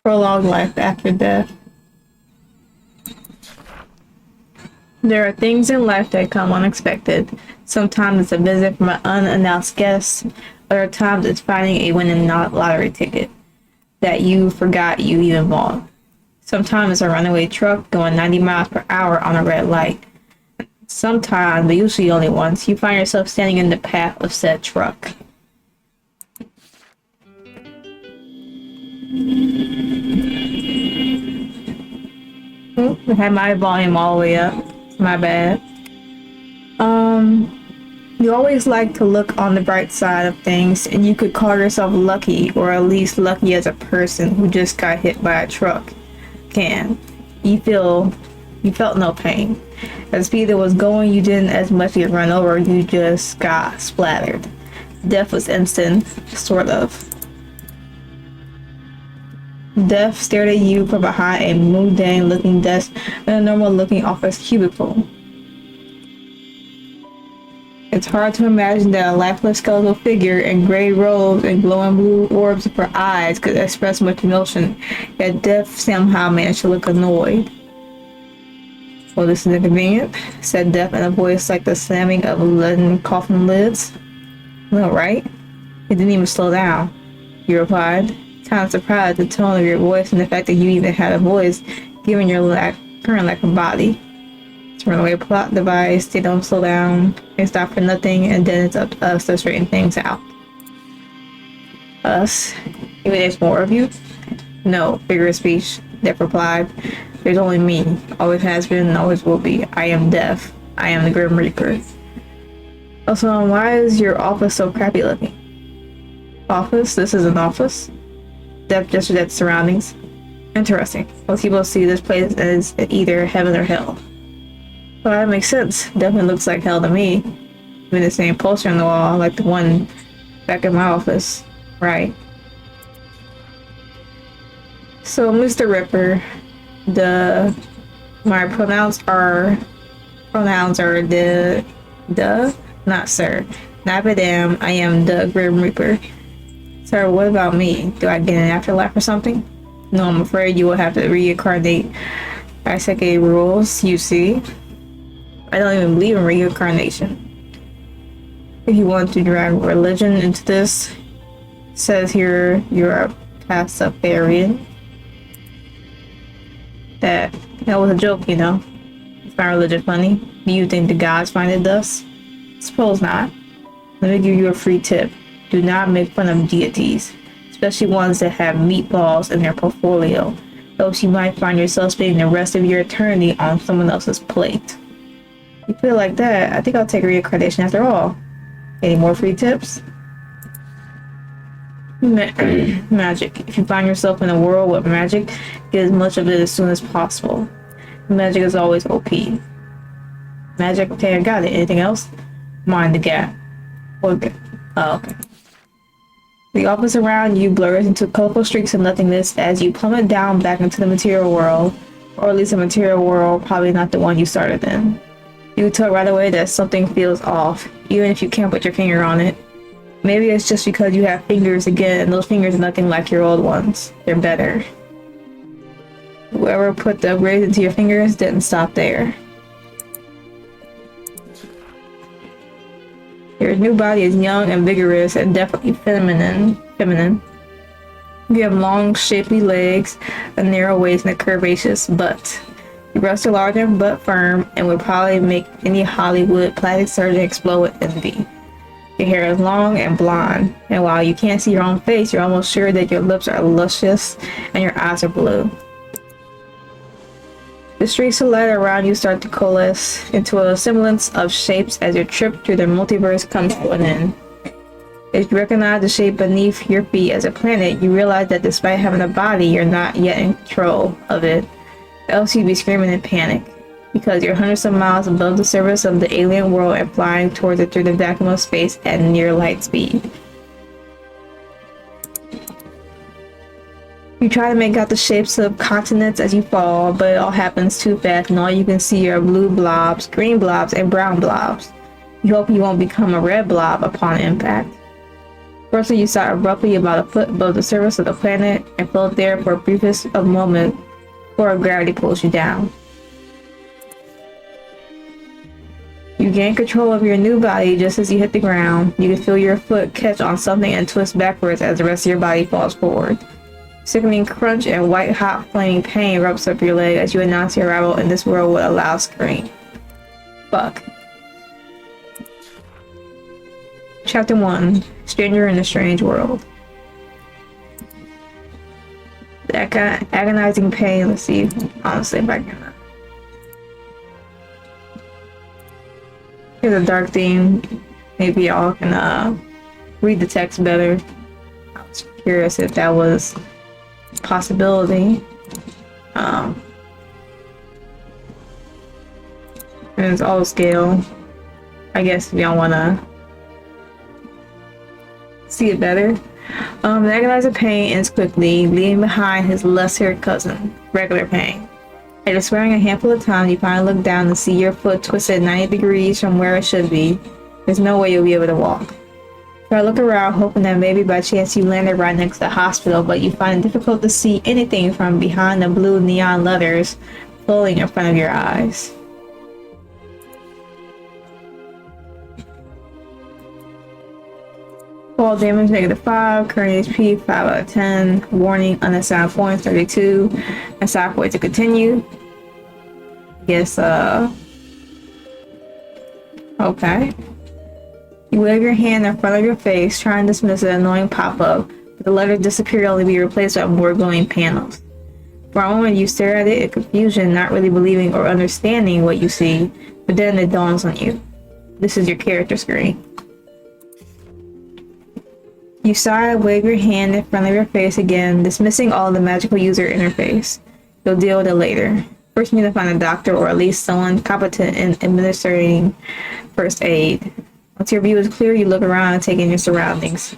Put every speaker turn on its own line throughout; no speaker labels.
Prolonged life after death. There are things in life that come unexpected. Sometimes it's a visit from an unannounced guest. Other times it's finding a winning lottery ticket that you forgot you even bought. Sometimes it's a runaway truck going 90 miles per hour on a red light. Sometimes, but usually only once, you find yourself standing in the path of said truck. I had my volume all the way up. My bad. You always like to look on the bright side of things, and you could call yourself lucky, or at least lucky as a person who just got hit by a truck can. You felt no pain. At the speed it was going, you didn't as much get run over, you just got splattered. Death was instant, sort of. Death stared at you from behind a mundane looking desk in a normal looking office cubicle. It's hard to imagine that a lifeless skeletal figure in gray robes and glowing blue orbs for eyes could express much emotion, yet Death somehow managed to look annoyed. "Well, this is inconvenient," said Death in a voice like the slamming of leaden coffin lids. "No, right?" "You didn't even slow down," you replied, kind of surprised at the tone of your voice and the fact that you even had a voice, given your current lack of body. It's a runaway plot device, they don't slow down, they stop for nothing, and then it's up to us to straighten things out. Us? Even there's more of you? No, figure of speech, Death replied. There's only me, always has been and always will be. I am Death. I am the Grim Reaper. Also, why is your office so crappy looking? Office? This is an office? Death gestured at the surroundings. Interesting. Most people see this place as either heaven or hell. Well, that makes sense. Definitely looks like hell to me. Even the same poster on the wall, like the one back in my office. Right. So, Mr. Ripper, my pronouns are the, not sir. Not madam, I am the Grim Reaper. Sir, what about me? Do I get an afterlife or something? No, I'm afraid you will have to reincarnate. Isekai rules, you see. I don't even believe in reincarnation. If you want to drag religion into this, it says here you're a Pastafarian. That was a joke, you know. You find religion funny? Do you think the gods find it thus? Suppose not. Let me give you a free tip. Do not make fun of deities, especially ones that have meatballs in their portfolio, else you might find yourself spending the rest of your eternity on someone else's plate. You feel like that, I think I'll take reincarnation after all. Any more free tips? Magic. If you find yourself in a world with magic, get as much of it as soon as possible. Magic is always OP. Magic, okay, I got it. Anything else? Mind the gap. Okay. Oh, okay. The office around you blurs into colorful streaks of nothingness as you plummet down back into the material world, or at least a material world, probably not the one you started in. You can tell right away that something feels off, even if you can't put your finger on it. Maybe it's just because you have fingers again, and those fingers are nothing like your old ones. They're better. Whoever put the upgrades into your fingers didn't stop there. Your new body is young and vigorous and definitely feminine. You have long, shapely legs, a narrow waist, and a curvaceous butt. Your breasts are large and butt firm and would probably make any Hollywood plastic surgeon explode with envy. Your hair is long and blonde, and while you can't see your own face, you're almost sure that your lips are luscious and your eyes are blue. The streaks of light around you start to coalesce into a semblance of shapes as your trip through the multiverse comes to an end. If you recognize the shape beneath your feet as a planet, you realize that despite having a body, you're not yet in control of it. Else you'd be screaming in panic, because you're hundreds of miles above the surface of the alien world and flying towards it through the vacuum of space at near light speed. You try to make out the shapes of continents as you fall, but it all happens too fast and all you can see are blue blobs, green blobs, and brown blobs. You hope you won't become a red blob upon impact. Firstly, you start abruptly about a foot above the surface of the planet and float there for a briefest of moment before gravity pulls you down. You gain control of your new body just as you hit the ground. You can feel your foot catch on something and twist backwards as the rest of your body falls forward. Sickening crunch and white-hot flaming pain rubs up your leg as you announce your arrival in this world with a loud scream. Fuck. Chapter 1. Stranger in a Strange World. The agonizing pain. Let's see, honestly, if I can. Here's a dark theme. Maybe y'all can read the text better. I was curious if that was a possibility. And it's all scale. I guess if y'all wanna see it better. The agonizing pain ends quickly, leaving behind his lesser cousin, regular pain. After swearing a handful of times, you finally look down and see your foot twisted 90 degrees from where it should be. There's no way you'll be able to walk. Try to look around, hoping that maybe by chance you landed right next to the hospital, but you find it difficult to see anything from behind the blue neon letters floating in front of your eyes. Fall damage -5, current HP 5 out of 10, warning unassigned points 32, assigned point to continue. Guess, okay. You wave your hand in front of your face, trying to dismiss an annoying pop-up, but the letters disappear only to be replaced by more glowing panels. For a moment you stare at it in confusion, not really believing or understanding what you see, but then it dawns on you. This is your character screen. You sigh, wave your hand in front of your face again, dismissing all the magical user interface. You'll deal with it later. First, you need to find a doctor or at least someone competent in administering first aid. Once your view is clear, you look around and take in your surroundings.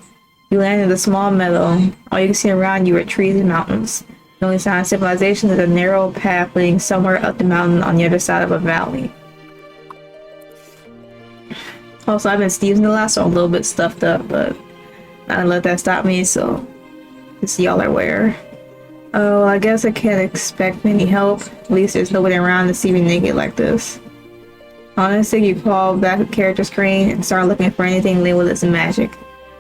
You land in a small meadow. All you can see around you are trees and mountains. The only sign of civilization is a narrow path leading somewhere up the mountain on the other side of a valley. Also, I've been sneezing a lot, so I'm a little bit stuffed up, but I didn't let that stop me, so just y'all are aware. Oh, I guess I can't expect any help. At least there's nobody around to see me naked like this. Honestly, you call back the character screen and start looking for anything labeled as magic.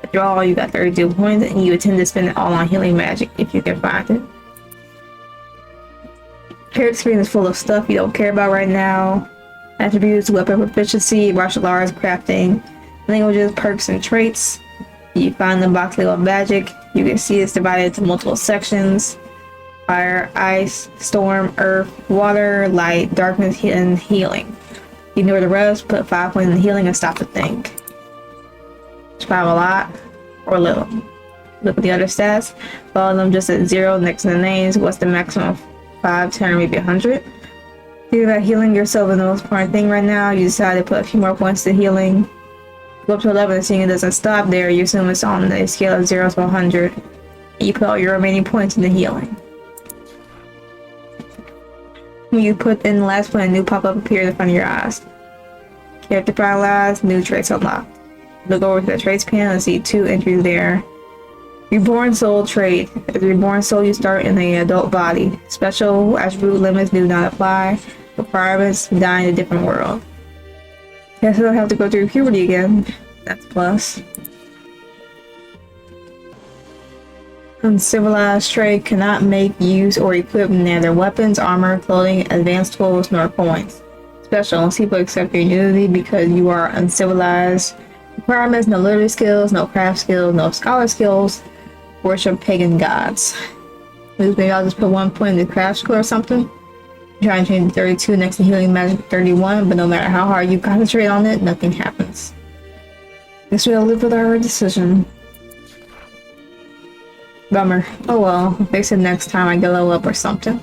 After all, you got 32 points and you intend to spend it all on healing magic if you can find it. Character screen is full of stuff you don't care about right now. Attributes, weapon proficiency, martial arts, crafting, languages, perks, and traits. You find the box labeled magic. You can see it's divided into multiple sections. Fire, ice, storm, earth, water, light, darkness, and healing. Ignore the rest, put 5 points in healing and stop to think. Is 5 a lot or little? Look at the other stats. Follow them just at 0 next to the names. What's the maximum? 5, 10, or maybe 100? Figure that healing yourself is the most important thing right now. You decide to put a few more points to healing. Go up to 11 and seeing it doesn't stop there, you assume it's on the scale of 0 to 100. And you put all your remaining points into healing. When you put in the last point, a new pop-up appears in front of your eyes. Character finalized, new traits unlocked. Look over to the traits panel and see 2 entries there. Reborn soul trait. As a reborn soul, you start in an adult body. Special attribute limits do not apply. Requirements, die in a different world. Guess I don't have to go through puberty again. That's a plus. Uncivilized trait cannot make, use, or equip neither weapons, armor, clothing, advanced tools, nor coins. Special, people accept your unity because you are uncivilized. Requirements, no literary skills, no craft skills, no scholar skills. Worship pagan gods. Maybe I'll just put 1 point in the craft skill or something. Try and change 32 next to healing magic 31, but no matter how hard you concentrate on it, nothing happens. Guess we'll live with our decision. Bummer. Oh well, fix it next time I get a level up or something.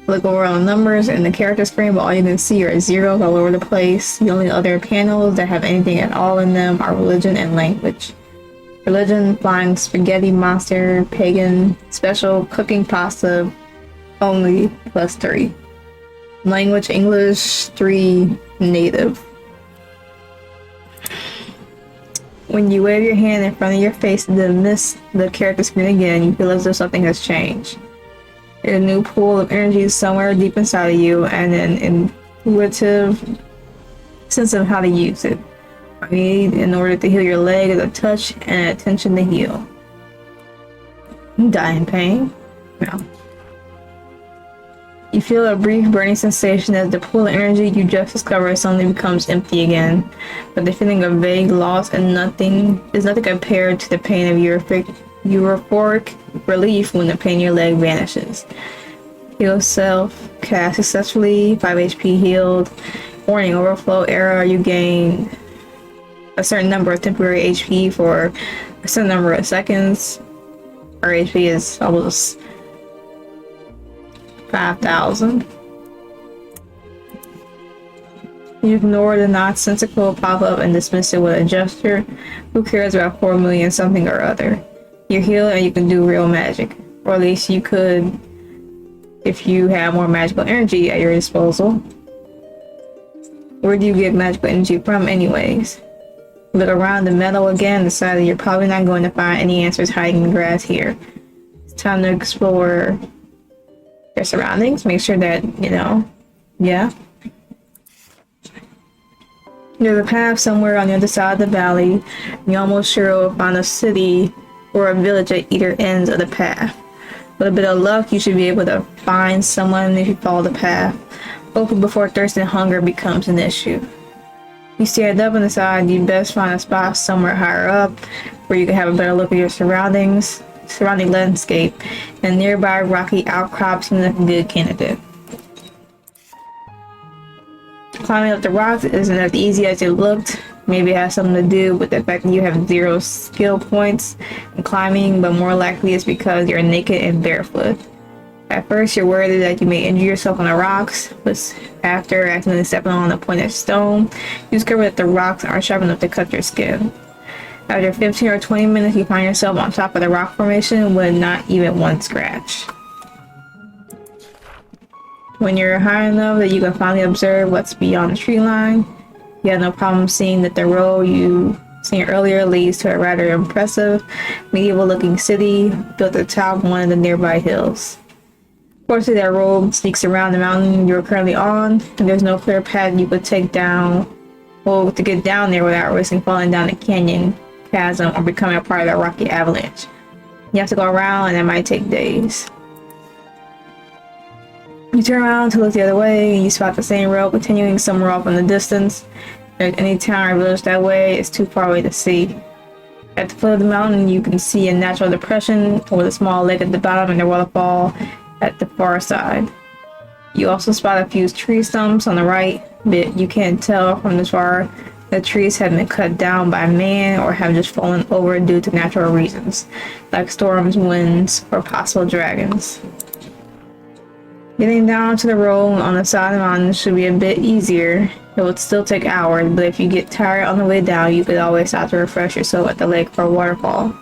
Look over on the numbers in the character screen, but all you can see are zeros all over the place. The only other panels that have anything at all in them are religion and language. Religion, flying spaghetti monster, pagan, special, cooking pasta, only, +3. Language, English, 3, native. When you wave your hand in front of your face and then miss the character screen again, you feel as though something has changed. There's a new pool of energy somewhere deep inside of you and an intuitive sense of how to use it. I need in order to heal your leg is a touch and attention to heal. You die in pain? No. You feel a brief burning sensation as the pool of energy you just discovered suddenly becomes empty again, but the feeling of vague loss and nothing compared to the pain of euphoric relief when the pain in your leg vanishes. Heal self, cast successfully, 5 HP healed. Warning, overflow error, you gain a certain number of temporary HP for a certain number of seconds. Our HP is almost 5,000. You ignore the nonsensical pop-up and dismiss it with a gesture. Who cares about 4 million something or other? You're healed and you can do real magic. Or at least you could if you have more magical energy at your disposal. Where do you get magical energy from anyways? Look around the meadow again and decide that you're probably not going to find any answers hiding in the grass here. It's time to explore your surroundings. Make sure that, yeah. There's a path somewhere on the other side of the valley. You're almost sure you'll find a city or a village at either ends of the path. With a bit of luck, you should be able to find someone if you follow the path. Hopefully before thirst and hunger becomes an issue. You stand up and decide you best find a spot somewhere higher up where you can have a better look at your surrounding landscape, and nearby rocky outcrops seem like a good candidate. Climbing up the rocks isn't as easy as it looked. Maybe it has something to do with the fact that you have 0 skill points in climbing, but more likely it's because you're naked and barefoot. At first you're worried that you may injure yourself on the rocks, but after accidentally stepping on a pointed stone, you discover that the rocks aren't sharp enough to cut your skin. After 15 or 20 minutes, you find yourself on top of the rock formation with not even one scratch. When you're high enough that you can finally observe what's beyond the tree line, you have no problem seeing that the road you seen earlier leads to a rather impressive, medieval-looking city built atop one of the nearby hills. Fortunately, that road sneaks around the mountain you're currently on, and there's no clear path you could take down, to get down there without risking falling down a canyon, chasm, or becoming a part of that rocky avalanche. You have to go around, and it might take days. You turn around to look the other way, and you spot the same road continuing somewhere off in the distance. If there's any town or village that way, it's too far away to see. At the foot of the mountain, you can see a natural depression with a small lake at the bottom and a waterfall at the far side. You also spot a few tree stumps on the right, but you can't tell from this far the trees have been cut down by man or have just fallen over due to natural reasons, like storms, winds, or possible dragons. Getting down to the road on the side of the mountain should be a bit easier. It would still take hours, but if you get tired on the way down, you could always stop to refresh yourself at the lake for a waterfall.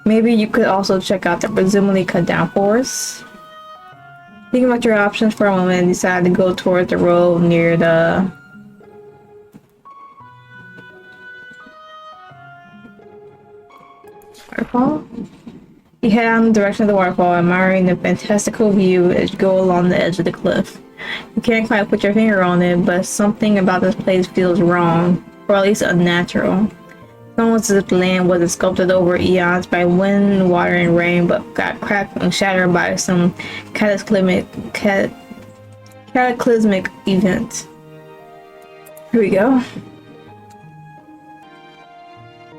Maybe you could also check out the presumably cut down forests. Think about your options for a moment and decide to go towards the road near the waterfall. You head out in the direction of the waterfall, admiring the fantastical view as you go along the edge of the cliff. You can't quite put your finger on it, but something about this place feels wrong, or at least unnatural. It's almost as if the land wasn't sculpted over eons by wind, water, and rain, but got cracked and shattered by some cataclysmic event. Here we go.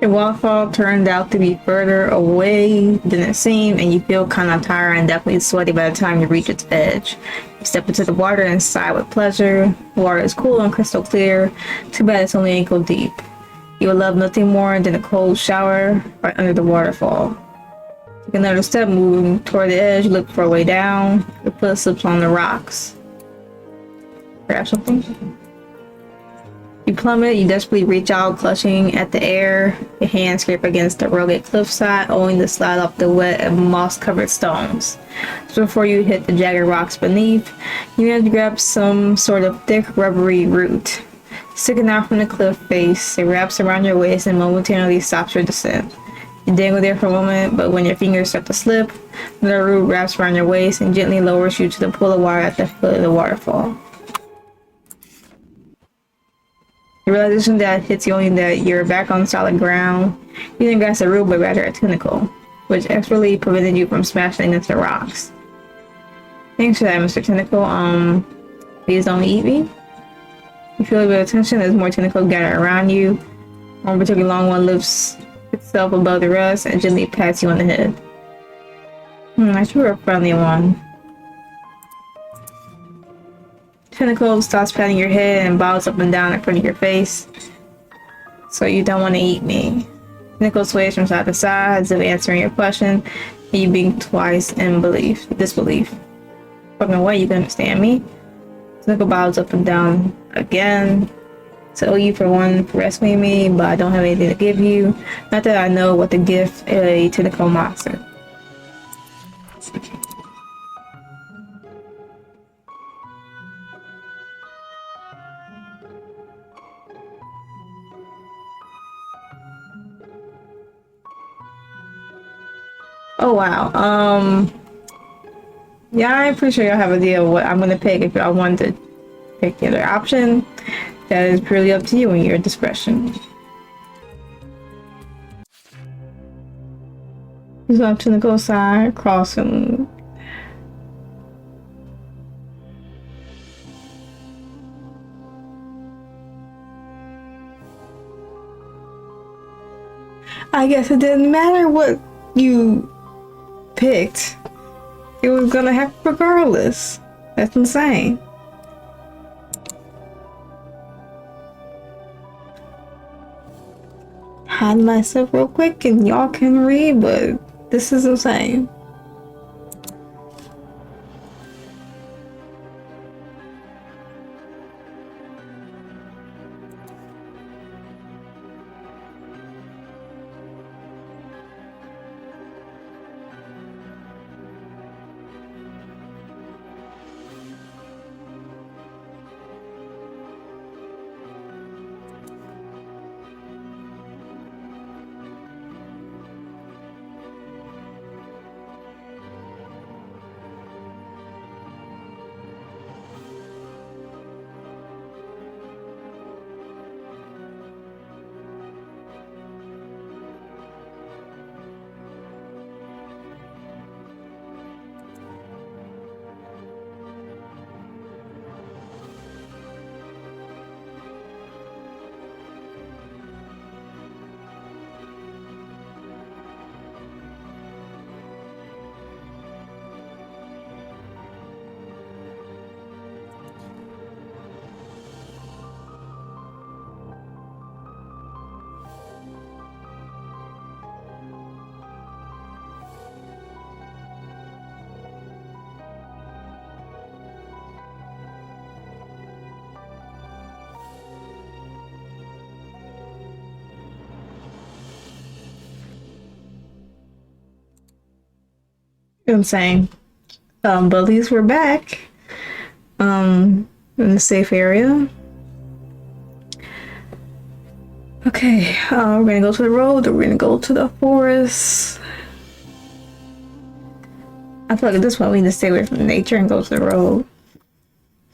The waterfall turned out to be further away than it seemed, and you feel kind of tired and definitely sweaty by the time you reach its edge. You step into the water and sigh with pleasure. The water is cool and crystal clear. Too bad it's only ankle deep. You would love nothing more than a cold shower right under the waterfall. Take another step, moving toward the edge, look for a way down. Your foot slips on the rocks. Grab something. You plummet, you desperately reach out, clutching at the air. Your hands scrape against the rugged cliffside, only to slide off the wet and moss-covered stones. So before you hit the jagged rocks beneath, you have to grab some sort of thick, rubbery root. Sticking out from the cliff face, it wraps around your waist and momentarily stops your descent. You dangle there for a moment, but when your fingers start to slip, the root wraps around your waist and gently lowers you to the pool of water at the foot of the waterfall. The realization that hits you only that you're back on solid ground. You didn't grasp a root, but rather a tentacle, which expertly prevented you from smashing into the rocks. Thanks for that, Mr. Tentacle. Please don't eat me. You feel a bit of tension as more tentacles gather around you. One particularly long one lifts itself above the rest and gently pats you on the head. I sure you're a friendly one. Tentacle stops patting your head and bows up and down in front of your face. So you don't want to eat me. Tentacle sways from side to side as if answering your question, and you blink twice in disbelief. Fucking way, you can understand me. Tentacle bows up and down again. So you for rescuing me, but I don't have anything to give you. Not that I know what to give a tentacle monster. Oh wow. Yeah, I'm pretty sure y'all have an idea of what I'm gonna pick if I want to pick the other option. That is purely up to you and your discretion. He's up to the go side, crossing. I guess it didn't matter what you picked. It was gonna happen regardless. That's insane. Hide myself real quick and y'all can read, but this is insane. Insane. But at least we're back. In the safe area. Okay, we're gonna go to the road, or we're gonna go to the forest. I feel like at this point we need to stay away from nature and go to the road.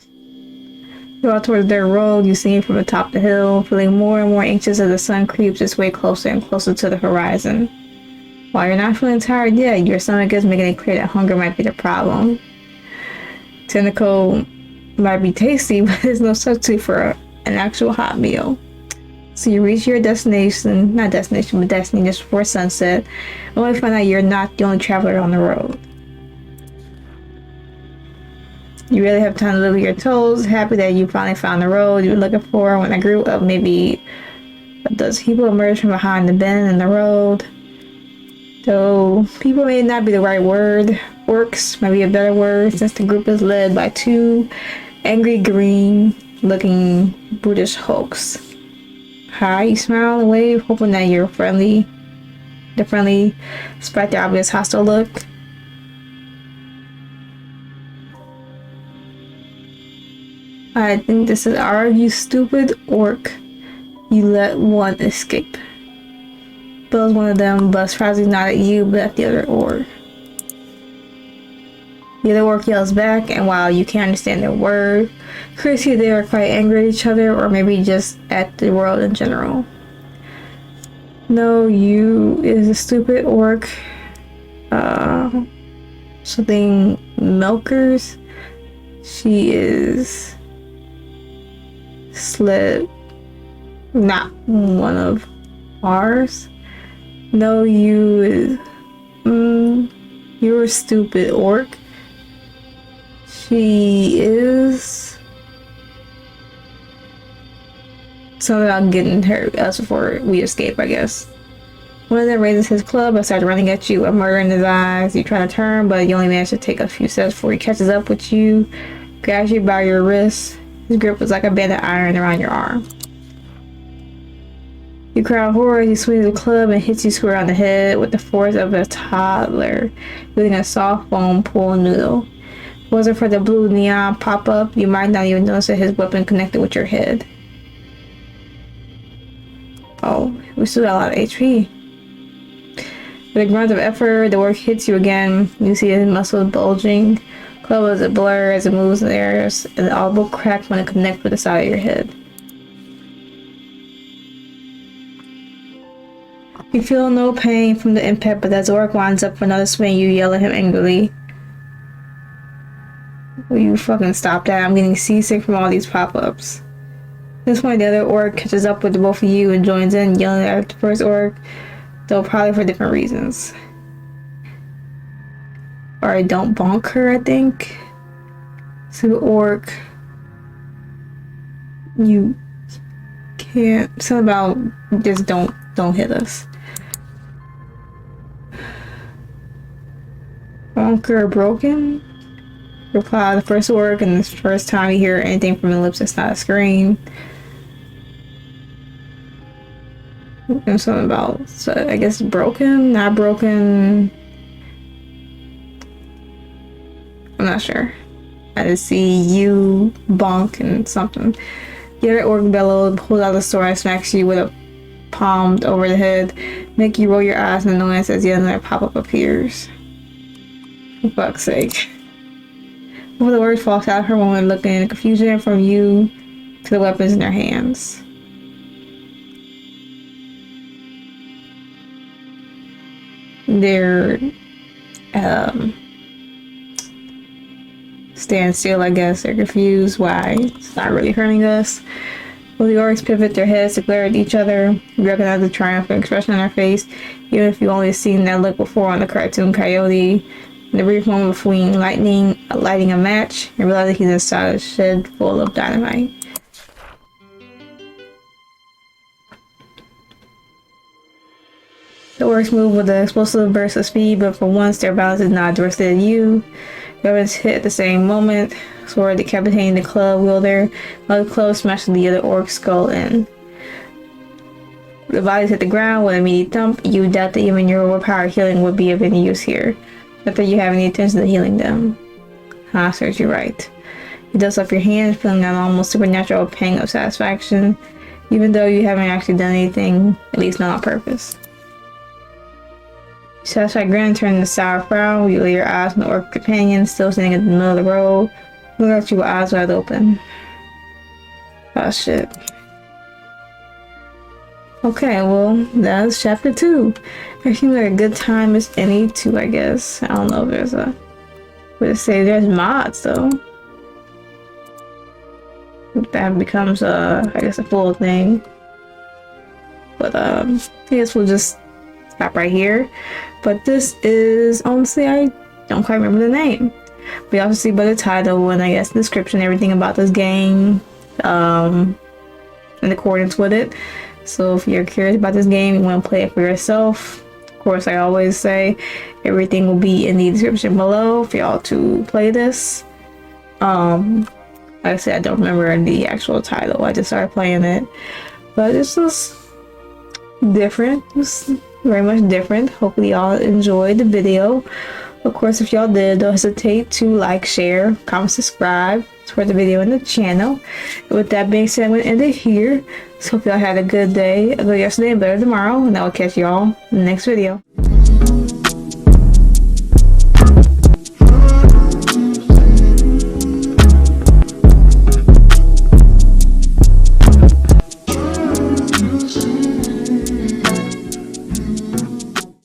You walk towards their road, you see it from atop the hill, feeling more and more anxious as the sun creeps its way closer and closer to the horizon. While you're not feeling tired yet, your stomach is making it clear that hunger might be the problem. Tentacle might be tasty, but there's no substitute for an actual hot meal. So you reach your destination, not destination, but destiny just before sunset, only to find out you're not the only traveler on the road. You really have time to look at your toes, happy that you finally found the road you were looking for when a group of maybe a dozen people emerge from behind the bend in the road. Though people may not be the right word, orcs might be a better word since the group is led by two angry green looking brutish hulks. hi. You smile and wave, hoping that the friendly, despite the obvious hostile look. I think this is our, you stupid orc. You let one escape. Bill's one of them, but surprisingly not at you, but at the other orc. The other orc yells back, and while you can't understand their word, clearly they are quite angry at each other, or maybe just at the world in general. No, you is a stupid orc. Something milkers. She is slid. Not one of ours. No, you is. You're a stupid orc. She is. Something about getting her else before we escape, I guess. One of them raises his club and starts running at you, a murder in his eyes. You try to turn, but you only manage to take a few steps before he catches up with you, grabs you by your wrist. His grip was like a band of iron around your arm. You cry out horror as he swings the club and hits you square on the head with the force of a toddler, wielding a soft foam pool noodle. If it wasn't for the blue neon pop-up, you might not even notice that his weapon connected with your head. Oh, we still got a lot of HP. With a grunt of effort, the orc hits you again. You see his muscles bulging. Club is a blur as it moves in the air, and the elbow crack when it connects with the side of your head. You feel no pain from the impact, but as the orc winds up for another swing, you yell at him angrily. Will you fucking stop that? I'm getting seasick from all these pop-ups. At this point, the other orc catches up with both of you and joins in, yelling at the first orc, though probably for different reasons. Or don't bonk her, I think. So orc, you can't. Something about just don't hit us. Bonker broken? Reply the first orc, and this first time you hear anything from the lips, it's not a scream. And something about, so I guess broken, not broken. I'm not sure. I just see you bonk and something. The other orc bellowed, pulls out the sword and smacks you with a palm over the head, make you roll your eyes in annoyance as yet another pop-up appears. For fuck's sake. Before the word falls out, her woman looking in confusion from you to the weapons in their hands. They're stand still, I guess. They're confused why it's not really hurting us. Well, the orcs pivot their heads to glare at each other. You recognize the triumphant expression on their face, even if you've only seen that look before on the cartoon Coyote. In the brief moment between lighting a match, you realize that he's inside a shed full of dynamite. The orcs move with an explosive burst of speed, but for once their balance is not directed at you. Weapons hit at the same moment, sword decapitating the club wielder, while the club smashes the other orc's skull in. The bodies hit the ground with an immediate thump. You doubt that even your overpowered healing would be of any use here. Not that you have any intention of healing them. Serves you right. You dust off your hands, feeling an almost supernatural pang of satisfaction, even though you haven't actually done anything, at least not on purpose. Satisfied grin turns into sour frown. You lay your eyes on the orc companion, still standing in the middle of the road, looking at you with eyes wide open. Oh shit. Okay, well, that's chapter 2. It seems like a good time as any to, I guess. I don't know if there's a way to say there's mods though. That becomes I guess a full thing. But I guess we'll just stop right here. But this is, honestly, I don't quite remember the name. We also see by the title and I guess the description, everything about this game in accordance with it. So if you're curious about this game, you want to play it for yourself, of course, I always say everything will be in the description below for y'all to play this. Like I said, I don't remember the actual title. I just started playing it. But this was different. It was very much different. Hopefully y'all enjoyed the video. Of course, if y'all did, don't hesitate to like, share, comment, subscribe, support the video and the channel. And with that being said, I'm going to end it here. So hope y'all had a good day, a good yesterday, and better tomorrow. And I will catch y'all in the next video.